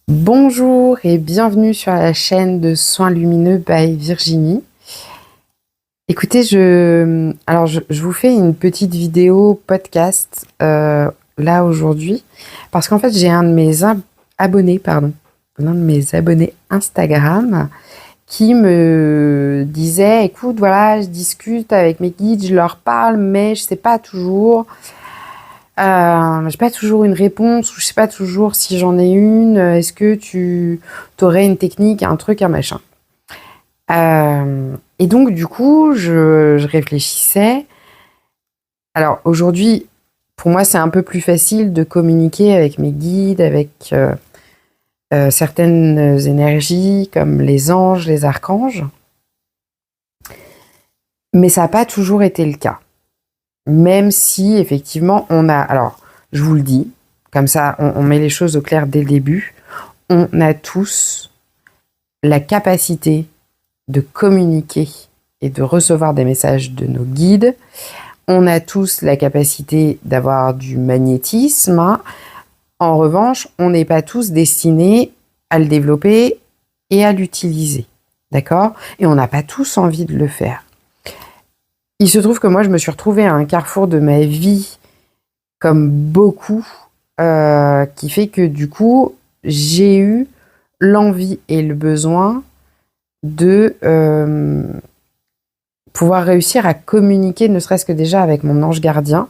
Bonjour et bienvenue sur la chaîne de Soins Lumineux by Virginie. Écoutez, je vous fais une petite vidéo podcast là aujourd'hui parce qu'en fait j'ai un de mes abonnés, l'un de mes abonnés Instagram qui me disait, écoute, voilà, je discute avec mes guides, je leur parle, mais je sais pas toujours. J'ai pas toujours une réponse ou je sais pas toujours si j'en ai une. Est-ce que tu aurais une technique, un truc, un machin? Et donc du coup, je réfléchissais. Alors aujourd'hui, pour moi, c'est un peu plus facile de communiquer avec mes guides, avec certaines énergies comme les anges, les archanges. Mais ça n'a pas toujours été le cas. Même si effectivement on a, alors je vous le dis, comme ça on met les choses au clair dès le début, on a tous la capacité de communiquer et de recevoir des messages de nos guides. On a tous la capacité d'avoir du magnétisme, hein. En revanche, on n'est pas tous destinés à le développer et à l'utiliser. D'accord? Et on n'a pas tous envie de le faire. Il se trouve que moi, je me suis retrouvée à un carrefour de ma vie, comme beaucoup, qui fait que du coup, j'ai eu l'envie et le besoin de pouvoir réussir à communiquer, ne serait-ce que déjà avec mon ange gardien.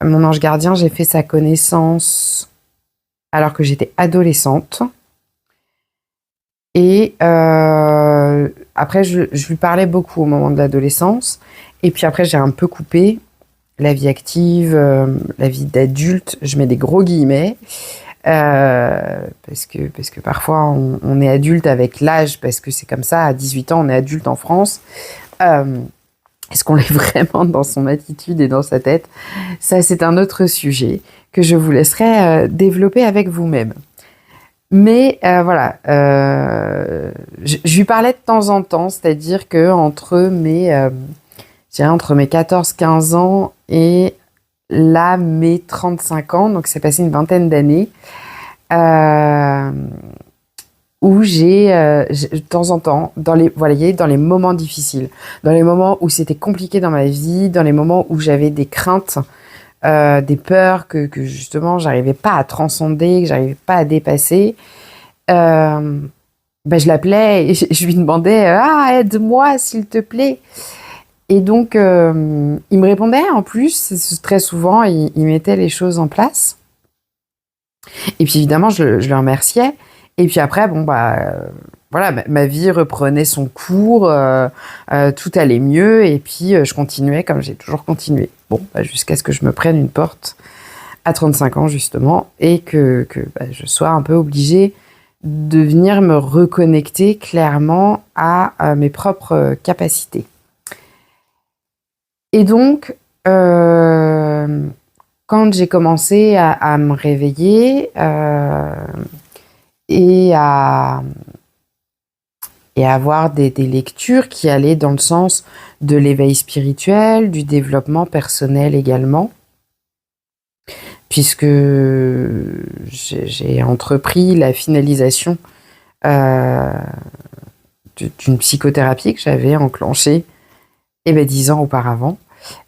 Mon ange gardien, j'ai fait sa connaissance alors que j'étais adolescente. Et après, je lui parlais beaucoup au moment de l'adolescence. Et puis après, j'ai un peu coupé la vie active, la vie d'adulte. Je mets des gros guillemets. Parce que parfois, on est adulte avec l'âge, parce que c'est comme ça. À 18 ans, on est adulte en France. Est-ce qu'on l'est vraiment dans son attitude et dans sa tête? Ça, c'est un autre sujet que je vous laisserai développer avec vous-même. Mais voilà, je lui parlais de temps en temps, c'est-à-dire que entre mes 14-15 ans et là, mes 35 ans, donc c'est passé une vingtaine d'années, où de temps en temps, dans les moments difficiles, dans les moments où c'était compliqué dans ma vie, dans les moments où j'avais des craintes, des peurs que justement j'arrivais pas à transcender, que j'arrivais pas à dépasser, je l'appelais et je lui demandais aide-moi s'il te plaît. Et donc il me répondait en plus très souvent, il mettait les choses en place. Et puis évidemment je le remerciais. Et puis après voilà, ma vie reprenait son cours, tout allait mieux et puis je continuais comme j'ai toujours continué. Jusqu'à ce que je me prenne une porte à 35 ans justement et que je sois un peu obligée de venir me reconnecter clairement à mes propres capacités. Et donc, quand j'ai commencé à me réveiller et à avoir des lectures qui allaient dans le sens de l'éveil spirituel, du développement personnel également, puisque j'ai entrepris la finalisation d'une psychothérapie que j'avais enclenchée 10 ans auparavant.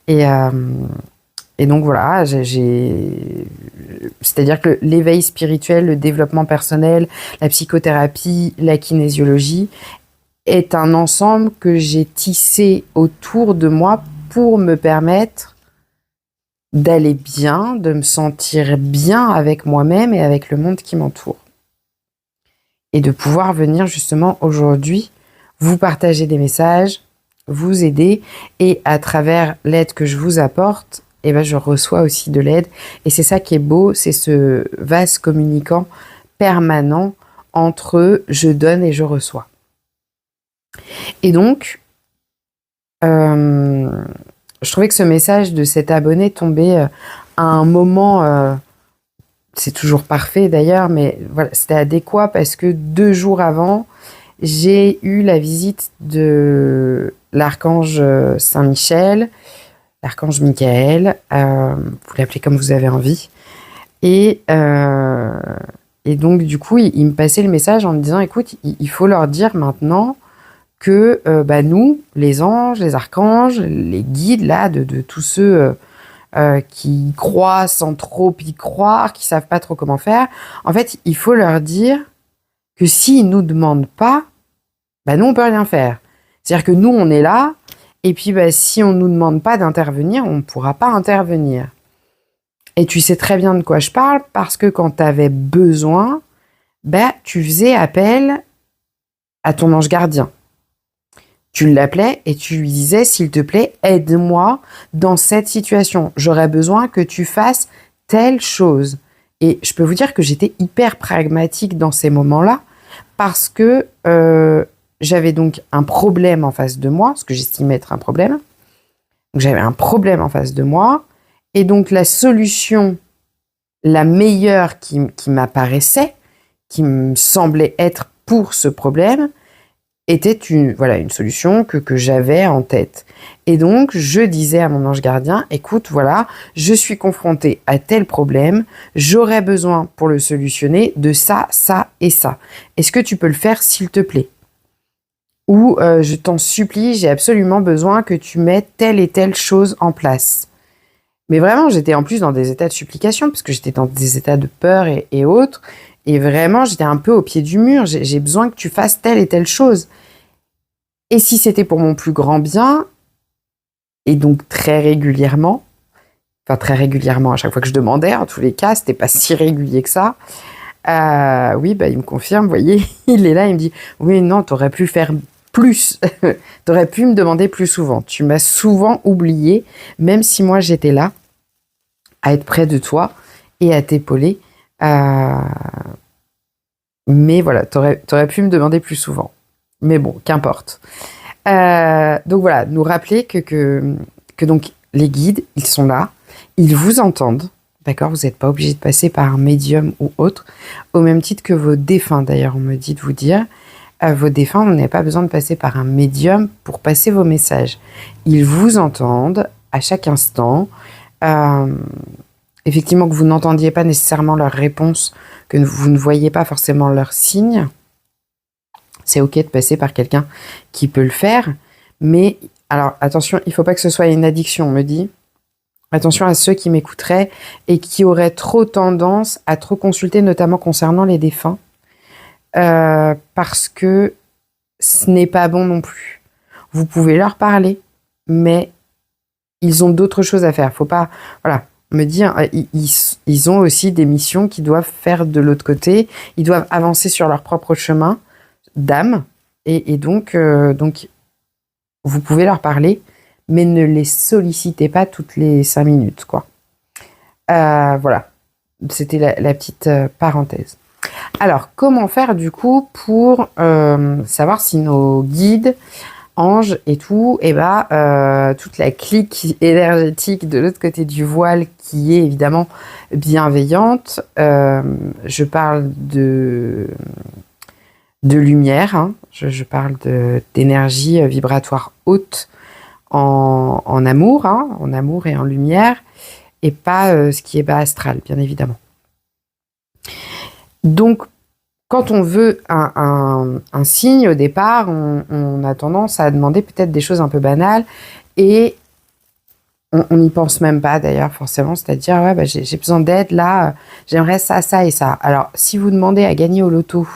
Et donc voilà, c'est-à-dire que l'éveil spirituel, le développement personnel, la psychothérapie, la kinésiologie est un ensemble que j'ai tissé autour de moi pour me permettre d'aller bien, de me sentir bien avec moi-même et avec le monde qui m'entoure. Et de pouvoir venir justement aujourd'hui vous partager des messages, vous aider, et à travers l'aide que je vous apporte, je reçois aussi de l'aide. Et c'est ça qui est beau, c'est ce vase communicant permanent entre je donne et je reçois. Et donc, je trouvais que ce message de cet abonné tombait à un moment, c'est toujours parfait d'ailleurs, mais voilà, c'était adéquat parce que 2 jours avant, j'ai eu la visite de l'archange Saint-Michel, l'archange Michael, vous l'appelez comme vous avez envie, et Et donc, du coup, il me passait le message en me disant, écoute, il faut leur dire maintenant que nous, les anges, les archanges, les guides, là, de tous ceux qui croient sans trop y croire, qui savent pas trop comment faire, en fait, il faut leur dire que s'ils nous demandent pas, nous, on peut rien faire. C'est-à-dire que nous, on est là, et puis si on nous demande pas d'intervenir, on ne pourra pas intervenir. Et tu sais très bien de quoi je parle, parce que quand tu avais besoin, tu faisais appel à ton ange gardien. Tu l'appelais et tu lui disais, s'il te plaît, aide-moi dans cette situation. J'aurais besoin que tu fasses telle chose. Et je peux vous dire que j'étais hyper pragmatique dans ces moments-là, parce que j'avais donc un problème en face de moi, ce que j'estimais être un problème. Donc j'avais un problème en face de moi. Et donc la solution la meilleure qui m'apparaissait, qui me semblait être pour ce problème, était une solution que j'avais en tête. Et donc, je disais à mon ange gardien, écoute, voilà, je suis confrontée à tel problème, j'aurais besoin pour le solutionner de ça, ça et ça. Est-ce que tu peux le faire, s'il te plaît ? Ou je t'en supplie, j'ai absolument besoin que tu mettes telle et telle chose en place. Mais vraiment, j'étais en plus dans des états de supplication, parce que j'étais dans des états de peur et autres. Et vraiment, j'étais un peu au pied du mur. J'ai besoin que tu fasses telle et telle chose. Et si c'était pour mon plus grand bien, et donc très régulièrement, à chaque fois que je demandais, en tous les cas, c'était pas si régulier que ça. Oui, il me confirme, vous voyez, il est là, il me dit, oui, non, t'aurais pu faire plus. T'aurais pu me demander plus souvent. Tu m'as souvent oublié, même si moi j'étais là, à être près de toi et à t'épauler. Mais voilà, t'aurais pu me demander plus souvent. Mais bon, qu'importe. Donc voilà, nous rappeler que donc les guides, ils sont là, ils vous entendent, d'accord ? Vous n'êtes pas obligé de passer par un médium ou autre, au même titre que vos défunts, d'ailleurs, on me dit de vous dire, vos défunts, vous n'avez pas besoin de passer par un médium pour passer vos messages. Ils vous entendent à chaque instant. Effectivement, que vous n'entendiez pas nécessairement leurs réponses, que vous ne voyez pas forcément leurs signes, c'est ok de passer par quelqu'un qui peut le faire, mais alors attention, il ne faut pas que ce soit une addiction, on me dit. Attention à ceux qui m'écouteraient et qui auraient trop tendance à trop consulter, notamment concernant les défunts, parce que ce n'est pas bon non plus. Vous pouvez leur parler, mais ils ont d'autres choses à faire. Faut pas, voilà, me dire, ils ont aussi des missions qu'ils doivent faire de l'autre côté. Ils doivent avancer sur leur propre chemin d'âme, et donc vous pouvez leur parler, mais ne les sollicitez pas toutes les 5 minutes, quoi. Voilà, c'était la petite parenthèse. Alors, comment faire du coup pour savoir si nos guides, anges et tout, toute la clique énergétique de l'autre côté du voile qui est évidemment bienveillante, je parle de lumière, hein. Je parle d'énergie vibratoire haute en amour, hein, en amour et en lumière, et pas ce qui est bas astral, bien évidemment. Donc, quand on veut un signe, au départ, on a tendance à demander peut-être des choses un peu banales, et on n'y pense même pas d'ailleurs forcément, c'est-à-dire ouais, j'ai besoin d'aide là, j'aimerais ça, ça et ça. Alors, si vous demandez à gagner au loto,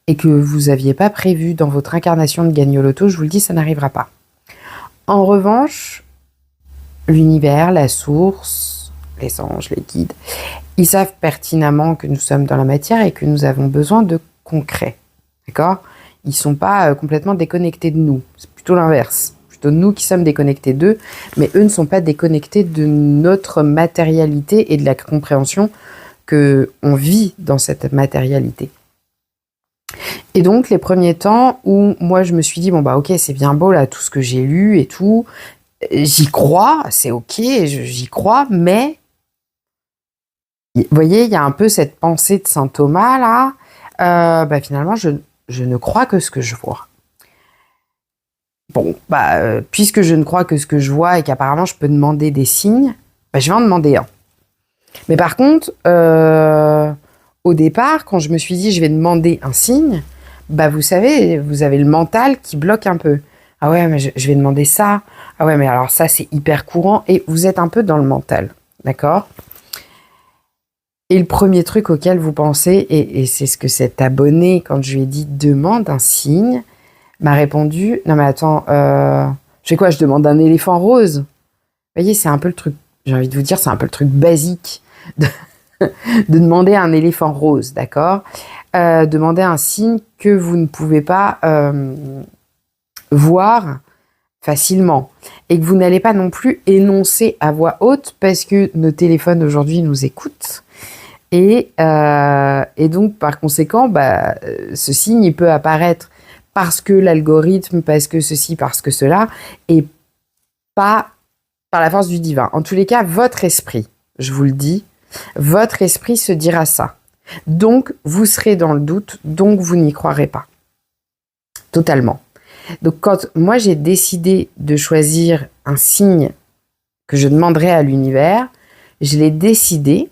et que vous n'aviez pas prévu dans votre incarnation de gagner au loto, je vous le dis, ça n'arrivera pas. En revanche, l'univers, la source, les anges, les guides, ils savent pertinemment que nous sommes dans la matière et que nous avons besoin de concret. D'accord ? Ils ne sont pas complètement déconnectés de nous. C'est plutôt l'inverse. Plutôt nous qui sommes déconnectés d'eux, mais eux ne sont pas déconnectés de notre matérialité et de la compréhension qu'on vit dans cette matérialité. Et donc, les premiers temps où moi, je me suis dit, ok, c'est bien beau, là, tout ce que j'ai lu et tout, j'y crois, c'est ok, j'y crois, mais, vous voyez, il y a un peu cette pensée de saint Thomas, là, finalement, je ne crois que ce que je vois. Bon, puisque je ne crois que ce que je vois et qu'apparemment, je peux demander des signes, je vais en demander un. Mais par contre, au départ, quand je me suis dit je vais demander un signe, bah vous savez, vous avez le mental qui bloque un peu. Ah ouais, mais je vais demander ça. Ah ouais, mais alors ça c'est hyper courant et vous êtes un peu dans le mental, d'accord? Et le premier truc auquel vous pensez, et c'est ce que cet abonné, quand je lui ai dit demande un signe, m'a répondu non mais attends, je fais quoi? Je demande un éléphant rose. Vous voyez, c'est un peu le truc, j'ai envie de vous dire, c'est un peu le truc basique de, de demander un éléphant rose, d'accord? Demander un signe que vous ne pouvez pas voir facilement et que vous n'allez pas non plus énoncer à voix haute parce que nos téléphones aujourd'hui nous écoutent et donc par conséquent, bah, ce signe il peut apparaître parce que l'algorithme, parce que ceci, parce que cela, et pas par la force du divin. En tous les cas, votre esprit, je vous le dis, votre esprit se dira ça. Donc, vous serez dans le doute, donc vous n'y croirez pas. Totalement. Donc, quand moi j'ai décidé de choisir un signe que je demanderais à l'univers, je l'ai décidé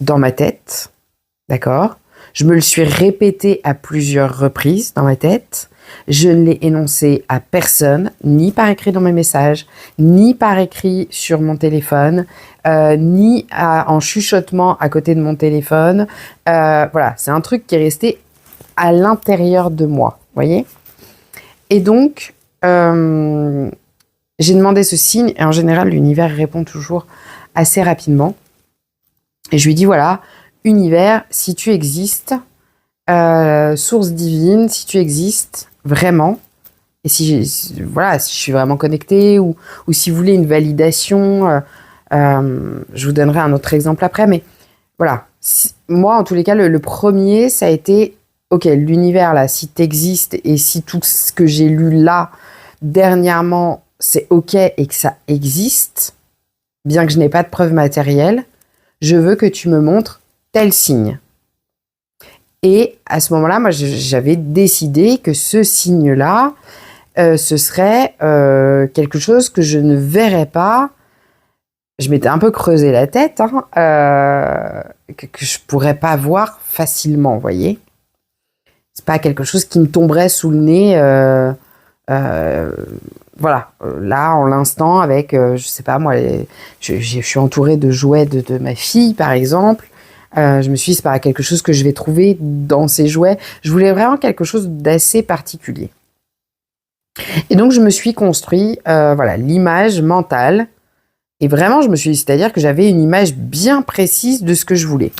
dans ma tête, d'accord? Je me le suis répété à plusieurs reprises dans ma tête. Je ne l'ai énoncé à personne, ni par écrit dans mes messages, ni par écrit sur mon téléphone, en chuchotement à côté de mon téléphone. Voilà, c'est un truc qui est resté à l'intérieur de moi, vous voyez? Et donc, j'ai demandé ce signe, et en général, l'univers répond toujours assez rapidement. Et je lui dis, voilà, univers, si tu existes, source divine, si tu existes vraiment, et voilà, si je suis vraiment connectée, ou si vous voulez une validation, je vous donnerai un autre exemple après, mais voilà. Moi, en tous les cas, le premier, ça a été, ok, l'univers, là, si tu existes, et si tout ce que j'ai lu là, dernièrement, c'est ok, et que ça existe, bien que je n'ai pas de preuves matérielles, je veux que tu me montres tel signe. Et à ce moment-là, moi, j'avais décidé que ce signe-là, ce serait quelque chose que je ne verrais pas. Je m'étais un peu creusé la tête, hein, que je pourrais pas voir facilement, vous voyez. C'est pas quelque chose qui me tomberait sous le nez, voilà, là, en l'instant, avec, je sais pas moi, je suis entourée de jouets de ma fille, par exemple. Je me suis dit, c'est pas quelque chose que je vais trouver dans ces jouets. Je voulais vraiment quelque chose d'assez particulier. Et donc, je me suis construit, voilà, l'image mentale. Et vraiment, je me suis dit, c'est-à-dire que j'avais une image bien précise de ce que je voulais.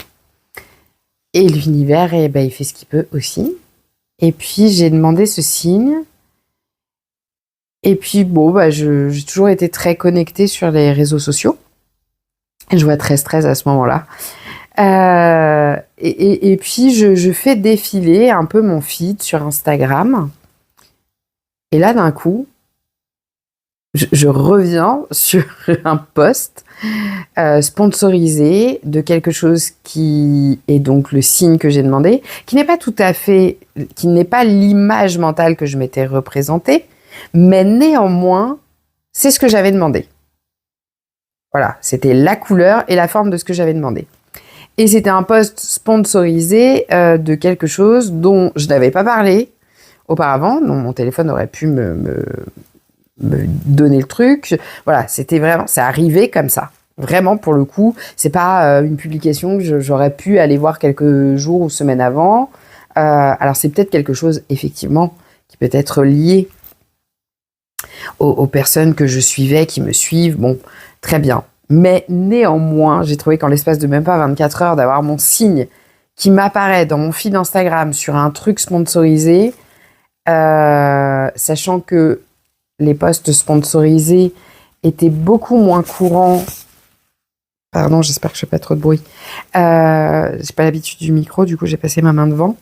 Et l'univers, eh ben, il fait ce qu'il peut aussi. Et puis, j'ai demandé ce signe. Et puis, bon, bah, j'ai toujours été très connectée sur les réseaux sociaux. Et je vois 13 à ce moment-là. Et puis, je fais défiler un peu mon feed sur Instagram. Et là, d'un coup, je reviens sur un post sponsorisé de quelque chose qui est donc le signe que j'ai demandé, qui n'est pas tout à fait, qui n'est pas l'image mentale que je m'étais représentée, mais néanmoins, c'est ce que j'avais demandé. Voilà, c'était la couleur et la forme de ce que j'avais demandé. Et c'était un post sponsorisé de quelque chose dont je n'avais pas parlé auparavant, dont mon téléphone aurait pu me donner le truc. Voilà, c'était vraiment, c'est arrivé comme ça. Vraiment, pour le coup, c'est pas une publication que j'aurais pu aller voir quelques jours ou semaines avant. Alors, c'est peut-être quelque chose, effectivement, qui peut être lié aux personnes que je suivais, qui me suivent. Bon, très bien. Mais néanmoins, j'ai trouvé qu'en l'espace de même pas 24 heures, d'avoir mon signe qui m'apparaît dans mon feed Instagram sur un truc sponsorisé, sachant que les posts sponsorisés étaient beaucoup moins courants. Pardon, j'espère que je fais pas trop de bruit. J'ai pas l'habitude du micro, du coup j'ai passé ma main devant.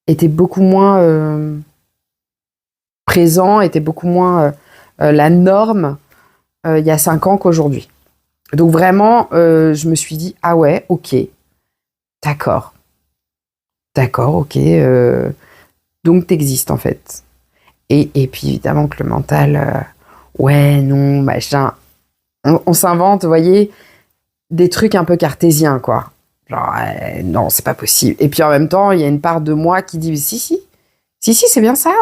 Était beaucoup moins présent, était beaucoup moins la norme il y a 5 ans qu'aujourd'hui. Donc vraiment, je me suis dit, ah ouais, ok, d'accord, ok, donc t'existes en fait. Et puis évidemment que le mental, ouais, non, machin, on s'invente, vous voyez, des trucs un peu cartésiens, quoi. Genre, non, c'est pas possible. Et puis en même temps, il y a une part de moi qui dit, si, c'est bien ça.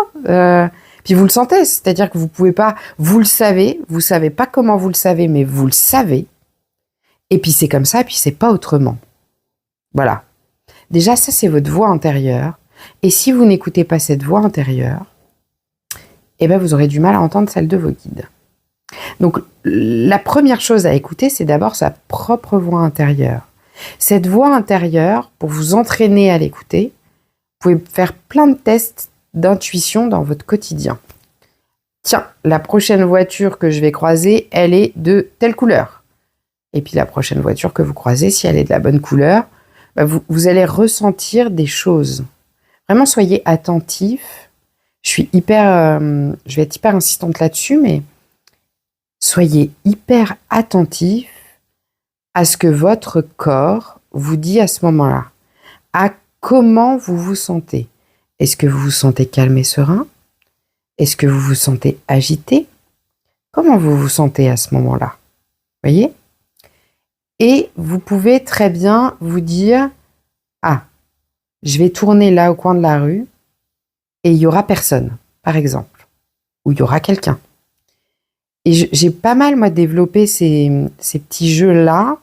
Puis vous le sentez, c'est-à-dire que vous pouvez pas, vous savez pas comment vous le savez, mais vous le savez. Et puis c'est comme ça, et puis c'est pas autrement. Voilà. Déjà, ça, c'est votre voix intérieure. Et si vous n'écoutez pas cette voix intérieure, eh ben, vous aurez du mal à entendre celle de vos guides. Donc, la première chose à écouter, c'est d'abord sa propre voix intérieure. Cette voix intérieure, pour vous entraîner à l'écouter, vous pouvez faire plein de tests d'intuition dans votre quotidien. Tiens, la prochaine voiture que je vais croiser, elle est de telle couleur. Et puis la prochaine voiture que vous croisez, si elle est de la bonne couleur, bah vous allez ressentir des choses. Vraiment, soyez attentifs. Je vais être hyper insistante là-dessus, mais soyez hyper attentifs à ce que votre corps vous dit à ce moment-là, à comment vous vous sentez. Est-ce que vous vous sentez calme et serein? Est-ce que vous vous sentez agité? Comment vous vous sentez à ce moment-là? Voyez? Et vous pouvez très bien vous dire, ah, je vais tourner là au coin de la rue et il y aura personne, par exemple, ou il y aura quelqu'un. Et j'ai pas mal, moi, développé ces petits jeux-là,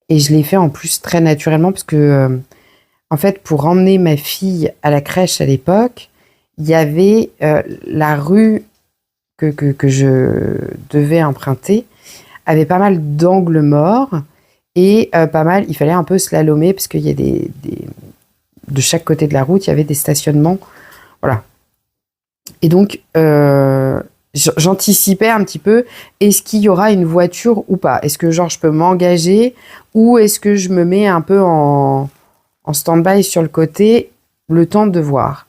et je l'ai fait en plus très naturellement, parce que, en fait, pour emmener ma fille à la crèche à l'époque, il y avait la rue que je devais emprunter, avait pas mal d'angles morts, et pas mal, il fallait un peu slalomer, parce qu'il y a de chaque côté de la route, il y avait des stationnements, voilà. Et donc, j'anticipais un petit peu, est-ce qu'il y aura une voiture ou pas? Est-ce que genre je peux m'engager ou est-ce que je me mets un peu en stand-by sur le côté, le temps de voir?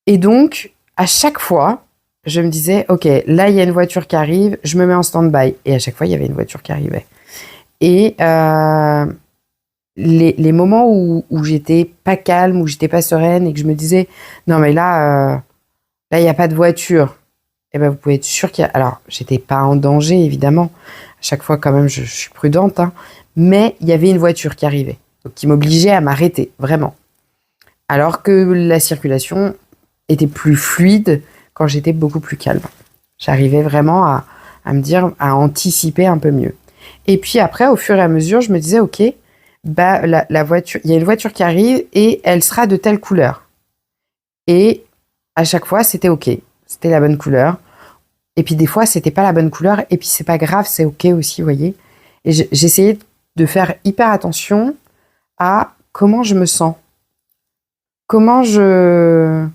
Et donc, à chaque fois, je me disais, ok, là il y a une voiture qui arrive, je me mets en stand-by. Et à chaque fois, il y avait une voiture qui arrivait. Et les moments où j'étais pas calme, où j'étais pas sereine et que je me disais, non mais là, il n'y a pas de voiture. Eh ben, vous pouvez être sûr qu'il y a... Alors, j'étais pas en danger, évidemment. À chaque fois, quand même, je suis prudente. Hein. Mais il y avait une voiture qui arrivait. Donc, qui m'obligeait à m'arrêter, vraiment. Alors que la circulation était plus fluide quand j'étais beaucoup plus calme. J'arrivais vraiment à me dire, à anticiper un peu mieux. Et puis après, au fur et à mesure, je me disais, ok, bah, la voiture, il y a une voiture qui arrive et elle sera de telle couleur. Et à chaque fois, c'était ok. C'était la bonne couleur. Et puis des fois, c'était pas la bonne couleur. Et puis c'est pas grave, c'est ok aussi, vous voyez. Et j'essayais de faire hyper attention à comment je me sens. Dans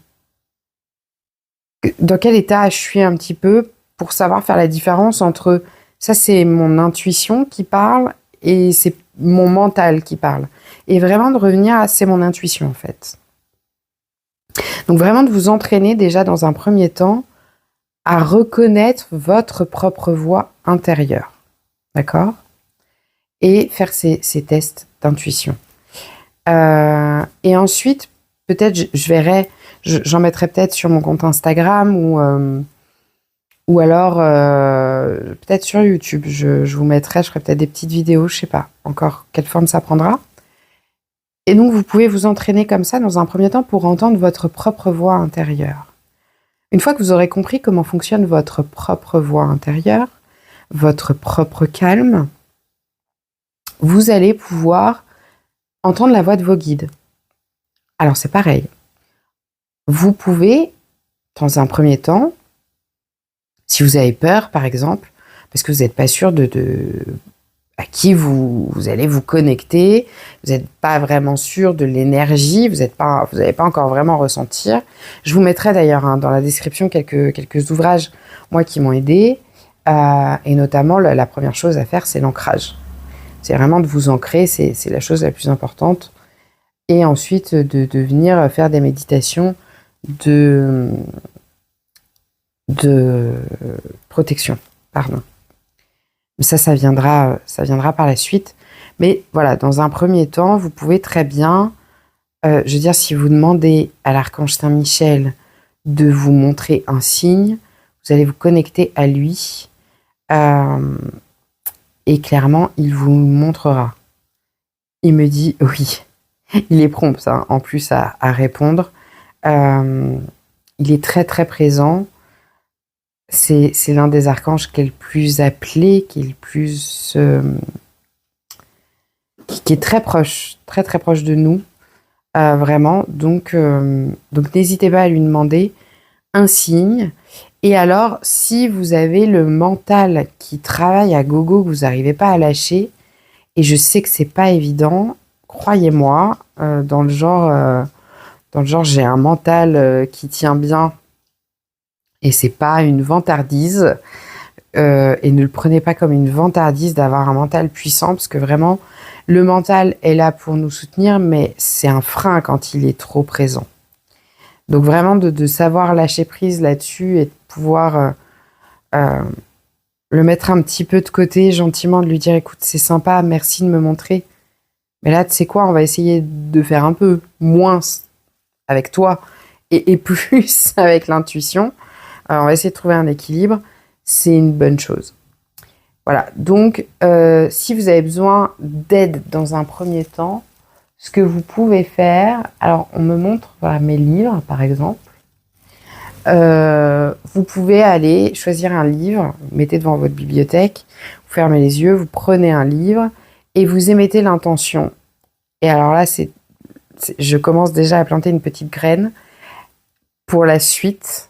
quel état je suis un petit peu pour savoir faire la différence entre ça, c'est mon intuition qui parle et c'est mon mental qui parle. Et vraiment de revenir à c'est mon intuition en fait. Donc vraiment de vous entraîner déjà dans un premier temps à reconnaître votre propre voix intérieure. D'accord? Et faire ces tests d'intuition. Et ensuite, peut-être je verrai, j'en mettrai peut-être sur mon compte Instagram ou alors peut-être sur YouTube. Je vous mettrai, je ferai peut-être des petites vidéos, je sais pas encore quelle forme ça prendra. Et donc, vous pouvez vous entraîner comme ça dans un premier temps pour entendre votre propre voix intérieure. Une fois que vous aurez compris comment fonctionne votre propre voix intérieure, votre propre calme, vous allez pouvoir entendre la voix de vos guides. Alors, c'est pareil. Vous pouvez, dans un premier temps, si vous avez peur, par exemple, parce que vous n'êtes pas sûr à qui vous allez vous connecter, vous n'êtes pas vraiment sûr de l'énergie, vous n'allez pas encore vraiment ressentir. Je vous mettrai d'ailleurs dans la description quelques ouvrages, moi, qui m'ont aidé, et notamment la première chose à faire, c'est l'ancrage. C'est vraiment de vous ancrer, c'est la chose la plus importante. Et ensuite, de venir faire des méditations de protection, pardon. Ça viendra par la suite. Mais voilà, dans un premier temps, vous pouvez très bien, je veux dire, si vous demandez à l'archange Saint-Michel de vous montrer un signe, vous allez vous connecter à lui. et clairement, il vous montrera. Il me dit oui. Il est prompt, hein, en plus, à répondre. Il est très, très présent. C'est l'un des archanges qui est le plus appelé, qui est le plus... qui est très proche de nous, vraiment. Donc n'hésitez pas à lui demander un signe. Et alors, si vous avez le mental qui travaille à gogo, que vous n'arrivez pas à lâcher, et je sais que c'est pas évident, croyez-moi, dans le genre, j'ai un mental qui tient bien, et c'est pas une vantardise, et ne le prenez pas comme une vantardise d'avoir un mental puissant, parce que vraiment, le mental est là pour nous soutenir, mais c'est un frein quand il est trop présent. Donc vraiment de savoir lâcher prise là-dessus et de pouvoir le mettre un petit peu de côté, gentiment, de lui dire écoute, c'est sympa, merci de me montrer. Mais là, tu sais quoi, on va essayer de faire un peu moins avec toi et plus avec l'intuition. On va essayer de trouver un équilibre. C'est une bonne chose. Voilà, donc si vous avez besoin d'aide dans un premier temps, ce que vous pouvez faire, alors on me montre voilà, mes livres par exemple. Vous pouvez aller choisir un livre, vous mettez devant votre bibliothèque, vous fermez les yeux, vous prenez un livre et vous émettez l'intention. Et alors là, je commence déjà à planter une petite graine pour la suite.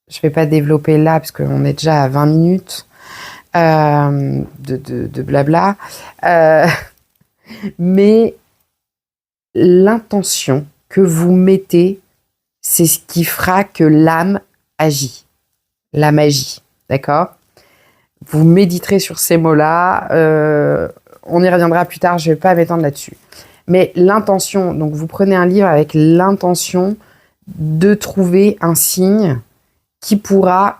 Je ne vais pas développer là parce qu'on est déjà à 20 minutes de blabla. Mais l'intention que vous mettez, c'est ce qui fera que l'âme agit. La magie, d'accord ? Vous méditerez sur ces mots-là. On y reviendra plus tard, je ne vais pas m'étendre là-dessus. Mais l'intention, donc vous prenez un livre avec l'intention de trouver un signe qui pourra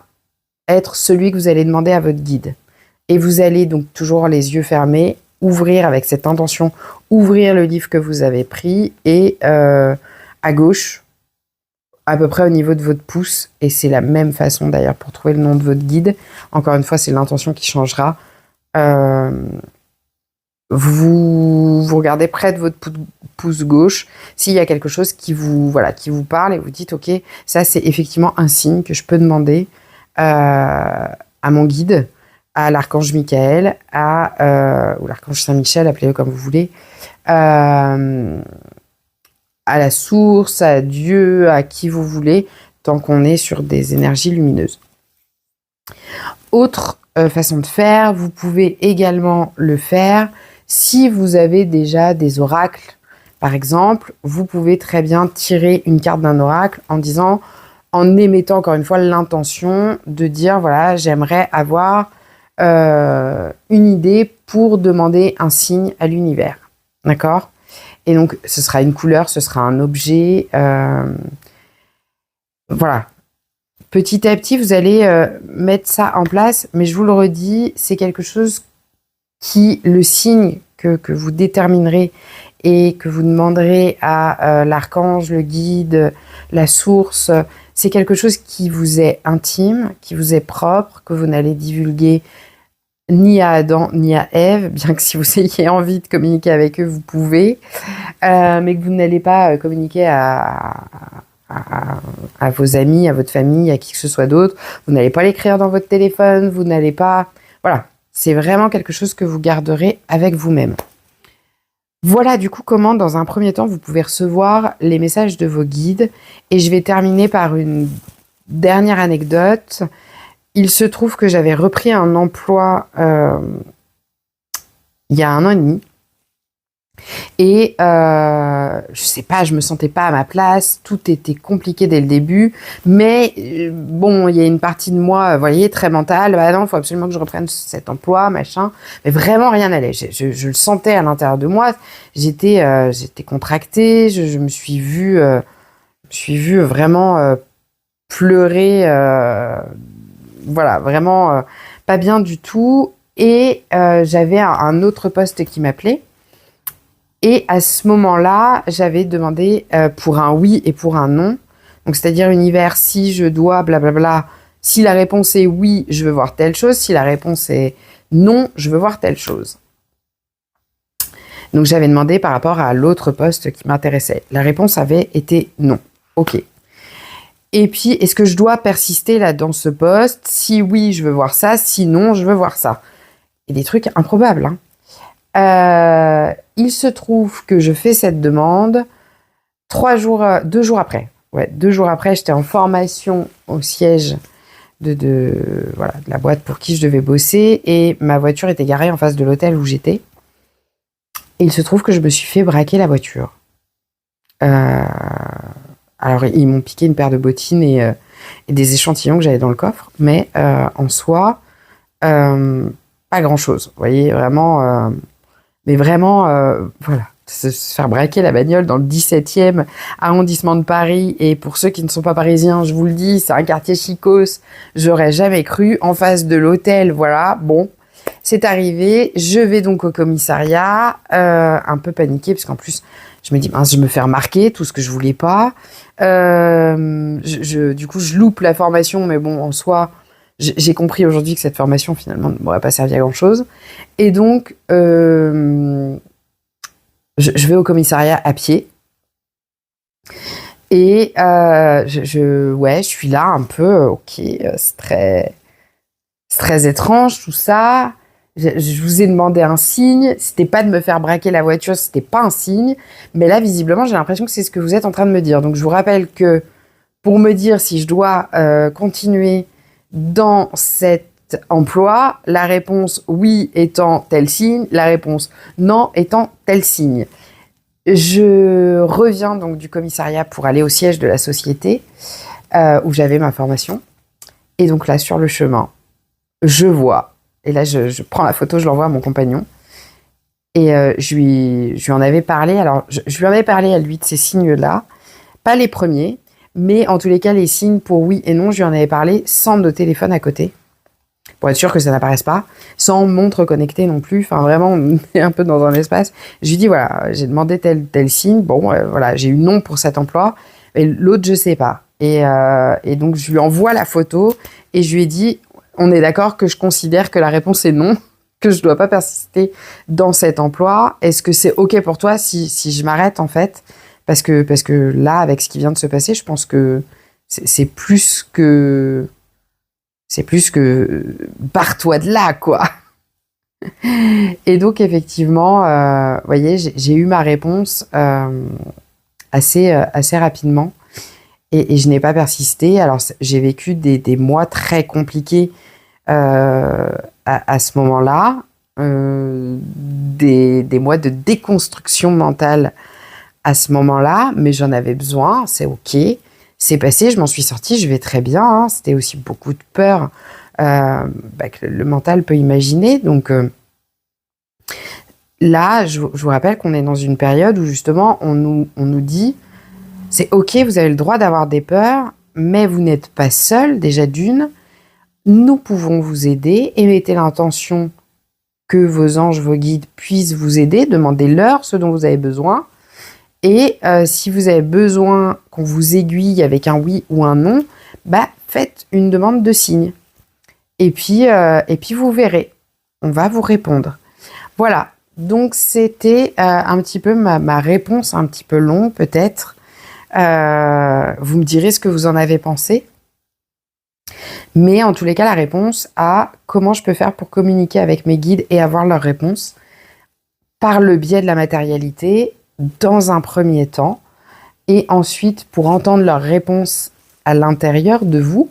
être celui que vous allez demander à votre guide. Et vous allez donc toujours les yeux fermés, ouvrir avec cette intention, ouvrir le livre que vous avez pris et à gauche, à peu près au niveau de votre pouce, et c'est la même façon d'ailleurs pour trouver le nom de votre guide. Encore une fois, c'est l'intention qui changera. Vous regardez près de votre pouce gauche s'il y a quelque chose qui vous parle et vous dites ok, ça c'est effectivement un signe que je peux demander à mon guide, à l'archange Michael, ou l'archange Saint-Michel, appelez-le comme vous voulez, à la source, à Dieu, à qui vous voulez, tant qu'on est sur des énergies lumineuses. Autre façon de faire, vous pouvez également le faire si vous avez déjà des oracles. Par exemple, vous pouvez très bien tirer une carte d'un oracle en émettant encore une fois l'intention de dire voilà, j'aimerais avoir une idée pour demander un signe à l'univers. D'accord ? Et donc, ce sera une couleur, ce sera un objet. Voilà. Petit à petit, vous allez mettre ça en place, mais je vous le redis, c'est quelque chose qui, le signe que vous déterminerez et que vous demanderez à l'archange, le guide, la source, c'est quelque chose qui vous est intime, qui vous est propre, que vous n'allez divulguer ni à Adam ni à Ève, bien que si vous ayez envie de communiquer avec eux, vous pouvez, mais que vous n'allez pas communiquer à vos amis, à votre famille, à qui que ce soit d'autre. Vous n'allez pas l'écrire dans votre téléphone, vous n'allez pas... Voilà, c'est vraiment quelque chose que vous garderez avec vous-même. Voilà du coup comment, dans un premier temps, vous pouvez recevoir les messages de vos guides. Et je vais terminer par une dernière anecdote. Il se trouve que j'avais repris un emploi il y a 1 an et demi. Et je sais pas, je me sentais pas à ma place, tout était compliqué dès le début, mais bon, il y a une partie de moi, vous voyez, très mentale, bah non, il faut absolument que je reprenne cet emploi, machin, mais vraiment rien n'allait, je le sentais à l'intérieur de moi, j'étais contractée, je me suis vue vraiment pleurer, voilà, vraiment pas bien du tout, et j'avais un autre poste qui m'appelait. Et à ce moment-là, j'avais demandé pour un oui et pour un non. Donc, c'est-à-dire univers, si je dois, blablabla, si la réponse est oui, je veux voir telle chose. Si la réponse est non, je veux voir telle chose. Donc j'avais demandé par rapport à l'autre poste qui m'intéressait. La réponse avait été non. Ok. Et puis, est-ce que je dois persister là dans ce poste? Si oui, je veux voir ça. Sinon, je veux voir ça. Et des trucs improbables. Il se trouve que je fais cette demande 2 jours après. Ouais, 2 jours après, j'étais en formation au siège de la boîte pour qui je devais bosser et ma voiture était garée en face de l'hôtel où j'étais. Et il se trouve que je me suis fait braquer la voiture. Alors, ils m'ont piqué une paire de bottines et des échantillons que j'avais dans le coffre, mais en soi, pas grand-chose. Vous voyez, vraiment... mais vraiment, voilà, se faire braquer la bagnole dans le 17e arrondissement de Paris, et pour ceux qui ne sont pas parisiens, je vous le dis, c'est un quartier chicos, j'aurais jamais cru, en face de l'hôtel, voilà, bon... C'est arrivé, je vais donc au commissariat, un peu paniquée, parce qu'en plus, je me dis, mince, je me fais remarquer, tout ce que je voulais pas. Du coup, je loupe la formation, mais bon, en soi, j'ai compris aujourd'hui que cette formation, finalement, ne m'aurait pas servi à grand-chose. Et donc, je vais au commissariat à pied. Et je suis là un peu, ok, c'est très étrange tout ça. Je vous ai demandé un signe. C'était pas de me faire braquer la voiture, c'était pas un signe. Mais là, visiblement, j'ai l'impression que c'est ce que vous êtes en train de me dire. Donc, je vous rappelle que pour me dire si je dois continuer dans cet emploi, la réponse oui étant tel signe, la réponse non étant tel signe. Je reviens donc du commissariat pour aller au siège de la société où j'avais ma formation. Et donc là, sur le chemin, je vois, et là je prends la photo, je l'envoie à mon compagnon, et je lui en avais parlé. Alors je lui en avais parlé à lui de ces signes-là, pas les premiers, mais en tous les cas les signes pour oui et non, je lui en avais parlé sans nos téléphones à côté, pour être sûr que ça n'apparaisse pas, sans montre connectée non plus, enfin vraiment on est un peu dans un espace. Je lui dis voilà, j'ai demandé tel signe, bon voilà, j'ai eu non pour cet emploi, et l'autre je sais pas. Et donc je lui envoie la photo, et je lui ai dit, on est d'accord que je considère que la réponse est non, que je ne dois pas persister dans cet emploi. Est-ce que c'est OK pour toi si je m'arrête, en fait? Parce que là, avec ce qui vient de se passer, je pense que c'est plus que... barre-toi de là, quoi. Et donc, effectivement, vous voyez, j'ai eu ma réponse assez rapidement. Et je n'ai pas persisté. Alors, j'ai vécu des mois très compliqués à ce moment-là, des mois de déconstruction mentale à ce moment-là, mais j'en avais besoin, c'est OK. C'est passé, je m'en suis sortie, je vais très bien. Hein. C'était aussi beaucoup de peur que le mental peut imaginer. Donc là, je vous rappelle qu'on est dans une période où justement on nous dit, c'est OK, vous avez le droit d'avoir des peurs, mais vous n'êtes pas seul, déjà d'une. Nous pouvons vous aider et mettez l'intention que vos anges, vos guides puissent vous aider. Demandez-leur ce dont vous avez besoin. Et si vous avez besoin qu'on vous aiguille avec un oui ou un non, faites une demande de signe. Et puis vous verrez. On va vous répondre. Voilà. Donc, c'était un petit peu ma réponse, un petit peu longue peut-être. Vous me direz ce que vous en avez pensé. Mais en tous les cas, la réponse à comment je peux faire pour communiquer avec mes guides et avoir leur réponse par le biais de la matérialité dans un premier temps, et ensuite pour entendre leur réponse à l'intérieur de vous,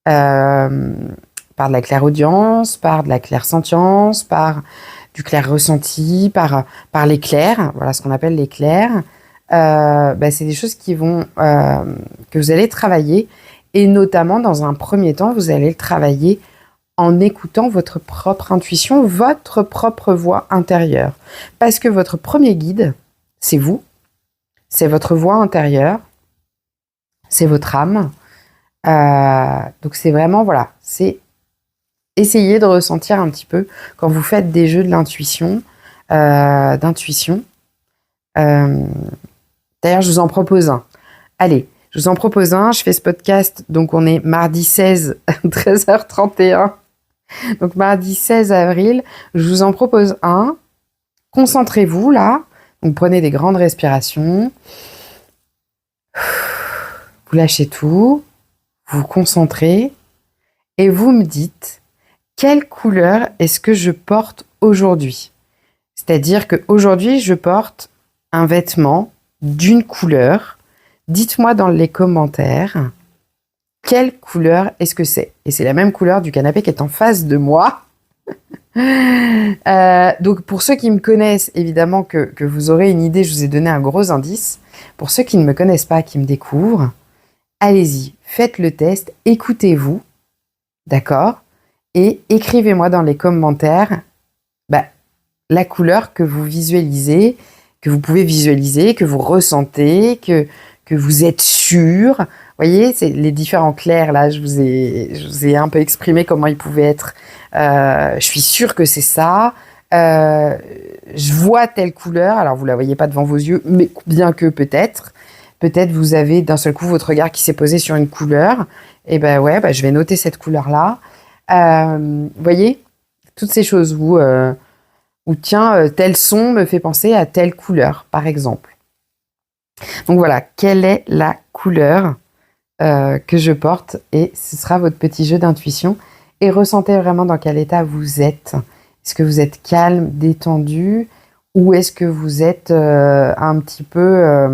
par de la clairaudience, par de la clairsentience, par du clair ressenti, par l'éclair, voilà ce qu'on appelle l'éclair. C'est des choses qui vont que vous allez travailler, et notamment dans un premier temps, vous allez le travailler en écoutant votre propre intuition, votre propre voix intérieure. Parce que votre premier guide, c'est vous, c'est votre voix intérieure, c'est votre âme. Donc c'est vraiment, voilà, c'est essayer de ressentir un petit peu quand vous faites des jeux de l'intuition, d'intuition. D'ailleurs, je vous en propose un. Allez, je vous en propose un. Je fais ce podcast, donc on est mardi 16, 13h31. Donc mardi 16 avril, je vous en propose un. Concentrez-vous là. Donc prenez des grandes respirations. Vous lâchez tout. Vous vous concentrez. Et vous me dites, quelle couleur est-ce que je porte aujourd'hui? C'est-à-dire qu'aujourd'hui, je porte un vêtement d'une couleur. Dites-moi dans les commentaires, quelle couleur est-ce que c'est? Et c'est la même couleur du canapé qui est en face de moi. Donc pour ceux qui me connaissent, évidemment que vous aurez une idée, je vous ai donné un gros indice. Pour ceux qui ne me connaissent pas, qui me découvrent, allez-y, faites le test, écoutez-vous, d'accord? Et écrivez-moi dans les commentaires la couleur que vous visualisez, que vous pouvez visualiser, que vous ressentez, que vous êtes sûr. Vous voyez, c'est les différents clairs, là, je vous ai un peu exprimé comment ils pouvaient être. Je suis sûre que c'est ça. Je vois telle couleur. Alors, vous la voyez pas devant vos yeux, mais bien que peut-être. Peut-être vous avez d'un seul coup votre regard qui s'est posé sur une couleur. Et je vais noter cette couleur-là. Vous voyez, toutes ces choses où tiens, tel son me fait penser à telle couleur, par exemple. Donc voilà, quelle est la couleur que je porte? Et ce sera votre petit jeu d'intuition. Et ressentez vraiment dans quel état vous êtes. Est-ce que vous êtes calme, détendu? Ou est-ce que vous êtes un petit peu...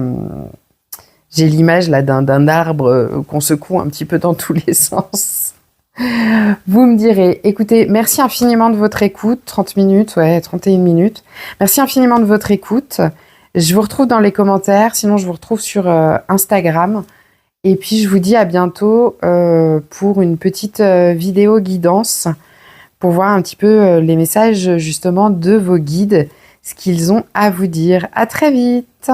j'ai l'image là d'un arbre qu'on secoue un petit peu dans tous les sens. Vous me direz, écoutez, merci infiniment de votre écoute, 30 minutes, 31 minutes. Merci infiniment de votre écoute. Je vous retrouve dans les commentaires, sinon je vous retrouve sur Instagram. Et puis je vous dis à bientôt pour une petite vidéo guidance pour voir un petit peu les messages justement de vos guides, ce qu'ils ont à vous dire. À très vite!